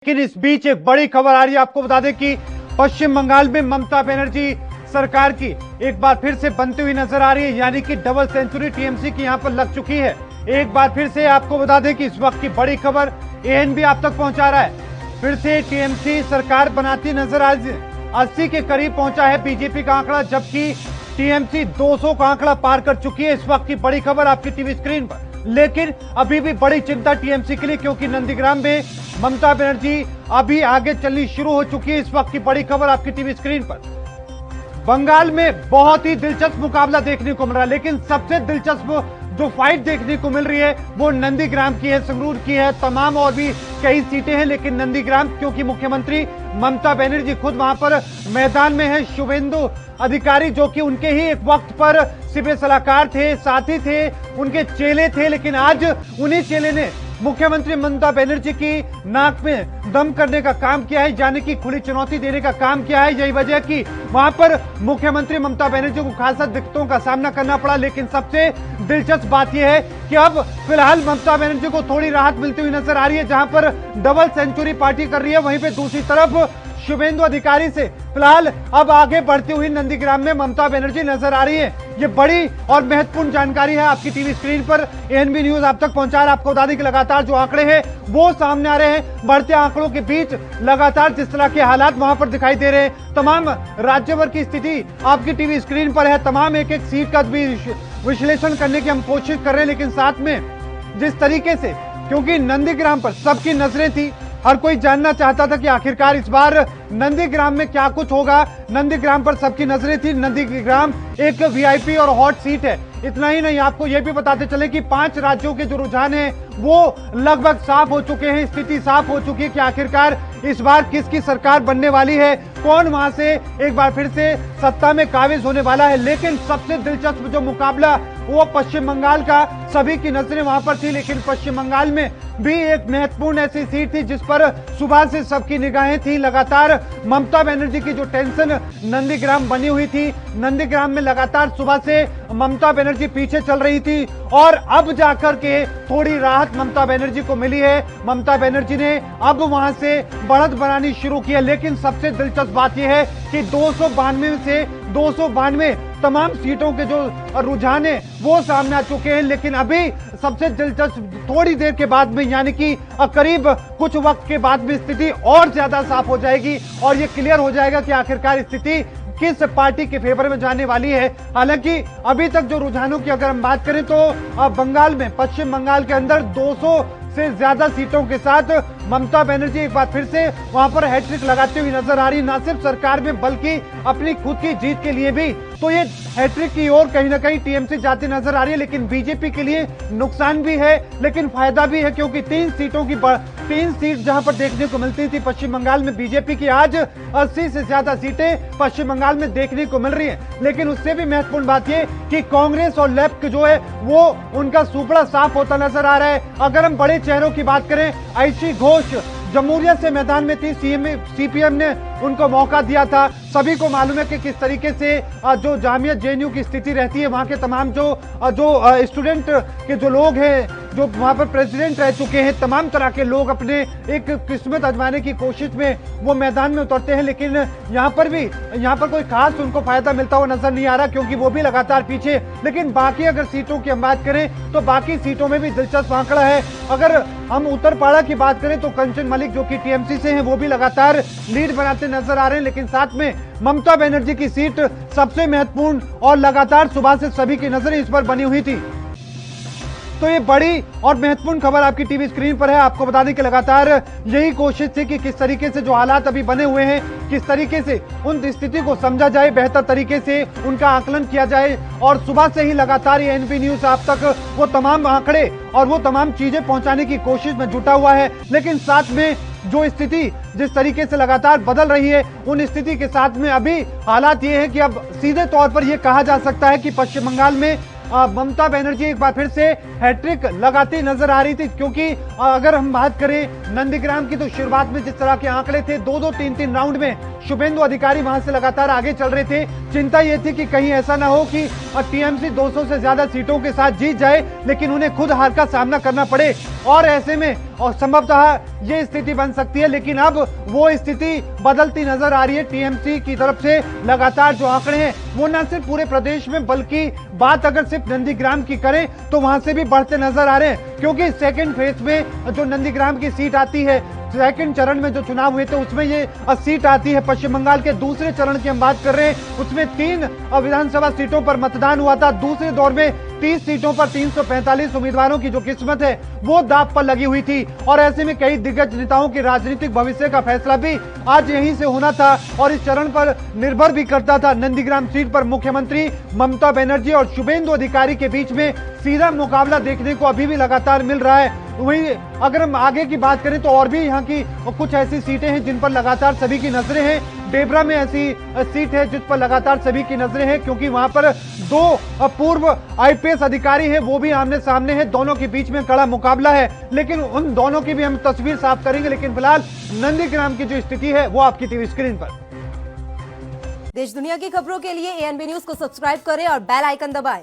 लेकिन इस बीच एक बड़ी खबर आ रही है। आपको बता दें कि पश्चिम बंगाल में ममता बनर्जी सरकार की एक बार फिर से बनती हुई नजर आ रही है, यानी कि डबल सेंचुरी टीएमसी की यहां पर लग चुकी है। एक बार फिर से आपको बता दें कि इस वक्त की बड़ी खबर एएनबी आप तक पहुंचा रहा है। फिर से टीएमसी सरकार बनाती नजर आज 80 के करीब पहुंचा है बीजेपी का आंकड़ा, जबकि टीएमसी 200 का आंकड़ा पार कर चुकी है। इस वक्त की बड़ी खबर आपकी टीवी स्क्रीन पर। लेकिन अभी भी बड़ी चिंता टीएमसी के लिए, क्योंकि नंदीग्राम में ममता बनर्जी अभी आगे चलनी शुरू हो चुकी है। इस वक्त की बड़ी खबर आपकी टीवी स्क्रीन पर। बंगाल में बहुत ही दिलचस्प मुकाबला देखने को मिल रहा है, लेकिन सबसे दिलचस्प जो फाइट देखने को मिल रही है वो नंदीग्राम की है, संगरूर की है, तमाम और भी कई सीटें हैं। लेकिन नंदीग्राम, क्योंकि मुख्यमंत्री ममता बनर्जी खुद वहां पर मैदान में है। शुभेंदु अधिकारी जो कि उनके ही एक वक्त पर सिपह सलाहकार थे, साथी थे, उनके चेले थे, लेकिन आज उन्हीं चेले ने मुख्यमंत्री ममता बनर्जी की नाक में दम करने का काम किया है, यानी कि खुली चुनौती देने का काम किया है। यही वजह कि वहां पर मुख्यमंत्री ममता बनर्जी को खासा दिक्कतों का सामना करना पड़ा। लेकिन सबसे दिलचस्प बात यह है कि अब फिलहाल ममता बनर्जी को थोड़ी राहत मिलती हुई नजर आ रही है, जहां पर डबल सेंचुरी पार्टी कर रही है। वहीं पे दूसरी तरफ शुभेंदु अधिकारी से फिलहाल अब आगे बढ़ती हुई नंदीग्राम में ममता बनर्जी नजर आ रही है। ये बड़ी और महत्वपूर्ण जानकारी है, आपकी टीवी स्क्रीन पर एएनबी न्यूज आप तक पहुंचा रहा है। आपको बता दें कि लगातार जो आंकड़े हैं वो सामने आ रहे हैं। बढ़ते आंकड़ों के बीच लगातार जिस तरह के हालात वहां पर दिखाई दे रहे हैं, तमाम राज्य भर की स्थिति आपकी टीवी स्क्रीन पर है। तमाम एक एक सीट का भी विश्लेषण करने की हम कोशिश कर रहे हैं, लेकिन साथ में जिस तरीके से, क्योंकि नंदीग्राम पर सबकी नजरें थी, हर कोई जानना चाहता था कि आखिरकार इस बार नंदीग्राम में क्या कुछ होगा। नंदीग्राम पर सबकी नजरें थी। नंदीग्राम एक वीआईपी और हॉट सीट है। इतना ही नहीं, आपको यह भी बताते चले कि 5 राज्यों के जो रुझान है वो लगभग साफ हो चुके हैं। स्थिति साफ हो चुकी है कि आखिरकार इस बार किसकी सरकार बनने वाली है, कौन वहां से एक बार फिर से सत्ता में काबिज होने वाला है। लेकिन सबसे दिलचस्प जो मुकाबला वो पश्चिम बंगाल का, सभी की नजरें वहां पर थी। लेकिन पश्चिम बंगाल में भी एक महत्वपूर्ण ऐसी सीट थी जिस पर सुबह से सबकी निगाहें थी। लगातार ममता बनर्जी की जो टेंशन नंदीग्राम बनी हुई थी, नंदीग्राम में लगातार सुबह से ममता बनर्जी पीछे चल रही थी, और अब जाकर के थोड़ी राहत ममता बनर्जी को मिली है। ममता बनर्जी ने अब वहां से बढ़त बनानी शुरू की है। लेकिन सबसे दिलचस्प बात यह है कि 292 से 292 तमाम सीटों के जो रुझान है वो सामने आ चुके हैं। लेकिन अभी सबसे दिलचस्प, थोड़ी देर के बाद में, यानी कि करीब कुछ वक्त के बाद में स्थिति और ज्यादा साफ हो जाएगी और ये क्लियर हो जाएगा कि आखिरकार स्थिति किस पार्टी के फेवर में जाने वाली है। हालांकि अभी तक जो रुझानों की अगर हम बात करें तो बंगाल में, पश्चिम बंगाल के अंदर 200 से ज्यादा सीटों के साथ ममता बनर्जी एक बार फिर से वहां पर हैट्रिक लगाते हुए नजर आ रही, ना सिर्फ सरकार में बल्कि अपनी खुद की जीत के लिए भी। तो ये हैट्रिक की ओर कहीं ना कहीं टीएमसी जाती नजर आ रही है। लेकिन बीजेपी के लिए नुकसान भी है लेकिन फायदा भी है, क्योंकि 3 सीट जहां पर देखने को मिलती थी पश्चिम बंगाल में बीजेपी की, आज 80 से ज्यादा सीटें पश्चिम बंगाल में देखने को मिल रही है। लेकिन उससे भी महत्वपूर्ण बात यह कि कांग्रेस और लेफ्ट जो है वो उनका सुपड़ा साफ होता नजर आ रहा है। अगर हम बड़े चेहरों की बात करें, आयशी घोष जमहूरियत से मैदान में थी, सीपीएम ने उनको मौका दिया था। सभी को मालूम है कि किस तरीके से जो जामिया जेएनयू की स्थिति रहती है, वहां के तमाम जो स्टूडेंट के जो लोग हैं, जो वहां पर प्रेसिडेंट रह चुके हैं, तमाम तरह के लोग अपने एक किस्मत आजमाने की कोशिश में वो मैदान में उतरते हैं। लेकिन यहाँ पर कोई खास उनको फायदा मिलता हुआ नजर नहीं आ रहा, क्योंकि वो भी लगातार पीछे। लेकिन बाकी अगर सीटों की हम बात करें तो बाकी सीटों में भी दिलचस्प आंकड़ा है। अगर हम उत्तरपाड़ा की बात करें तो कंचन मलिक जो कि टीएमसी से हैं वो भी लगातार लीड बनाते नजर आ रहे हैं। लेकिन साथ में ममता बनर्जी की सीट सबसे महत्वपूर्ण, और लगातार सुबह से सभी की नजरें इस पर बनी हुई थी। तो ये बड़ी और महत्वपूर्ण खबर आपकी टीवी स्क्रीन पर है। आपको बता दें कि लगातार यही कोशिश थी कि किस तरीके से जो हालात अभी बने हुए हैं, किस तरीके से उन स्थिति को समझा जाए, बेहतर तरीके से उनका आकलन किया जाए। और सुबह से ही लगातार ये एएनबी न्यूज आप तक वो तमाम आंकड़े और वो तमाम चीजें पहुंचाने की कोशिश में जुटा हुआ है। लेकिन साथ में जो स्थिति जिस तरीके से लगातार बदल रही है, उन स्थिति के साथ में अभी हालात ये है कि अब सीधे तौर पर यह कहा जा सकता है कि पश्चिम बंगाल में ममता बनर्जी एक बार फिर से हैट्रिक लगाती नजर आ रही थी। क्योंकि अगर हम बात करें नंदीग्राम की, तो शुरुआत में जिस तरह के आंकड़े थे, 2-2, 3-3 राउंड में शुभेंदु अधिकारी वहां से लगातार आगे चल रहे थे। चिंता यह थी कि कहीं ऐसा ना हो कि टीएमसी 200 से ज्यादा सीटों के साथ जीत जाए लेकिन उन्हें खुद हार का सामना करना पड़े, और ऐसे में और संभवतः ये स्थिति बन सकती है, लेकिन अब वो स्थिति बदलती नजर आ रही है। टीएमसी की तरफ से लगातार जो आंकड़े हैं वो न सिर्फ पूरे प्रदेश में, बल्कि बात अगर सिर्फ नंदीग्राम की करें तो वहां से भी बढ़ते नजर आ रहे हैं, क्योंकि सेकंड फेज में जो नंदीग्राम की सीट आती है, सेकंड चरण में जो चुनाव हुए थे उसमें ये सीट आती है। पश्चिम बंगाल के दूसरे चरण की हम बात कर रहे हैं, उसमें 3 विधानसभा सीटों पर मतदान हुआ था। दूसरे दौर में 30 सीटों पर 345 उम्मीदवारों की जो किस्मत है वो दांव पर लगी हुई थी, और ऐसे में कई दिग्गज नेताओं के राजनीतिक भविष्य का फैसला भी आज यहीं से होना था, और इस चरण पर निर्भर भी करता था। नंदीग्राम सीट पर मुख्यमंत्री ममता बनर्जी और शुभेंदु अधिकारी के बीच में सीधा मुकाबला देखने को अभी भी लगातार मिल रहा है। वहीं अगर हम आगे की बात करें तो और भी यहाँ की कुछ ऐसी सीटें हैं जिन पर लगातार सभी की नजरें हैं। डेबरा में ऐसी सीट है जिस पर लगातार सभी की नजरें हैं, क्योंकि वहां पर 2 पूर्व आईपीएस अधिकारी हैं, वो भी आमने सामने हैं। दोनों के बीच में कड़ा मुकाबला है, लेकिन उन दोनों की भी हम तस्वीर साफ करेंगे। लेकिन फिलहाल नंदीग्राम की जो स्थिति है वो आपकी टीवी स्क्रीन पर। देश दुनिया की खबरों के लिए एएनबी न्यूज को सब्सक्राइब करें और बेल आइकन दबाएं।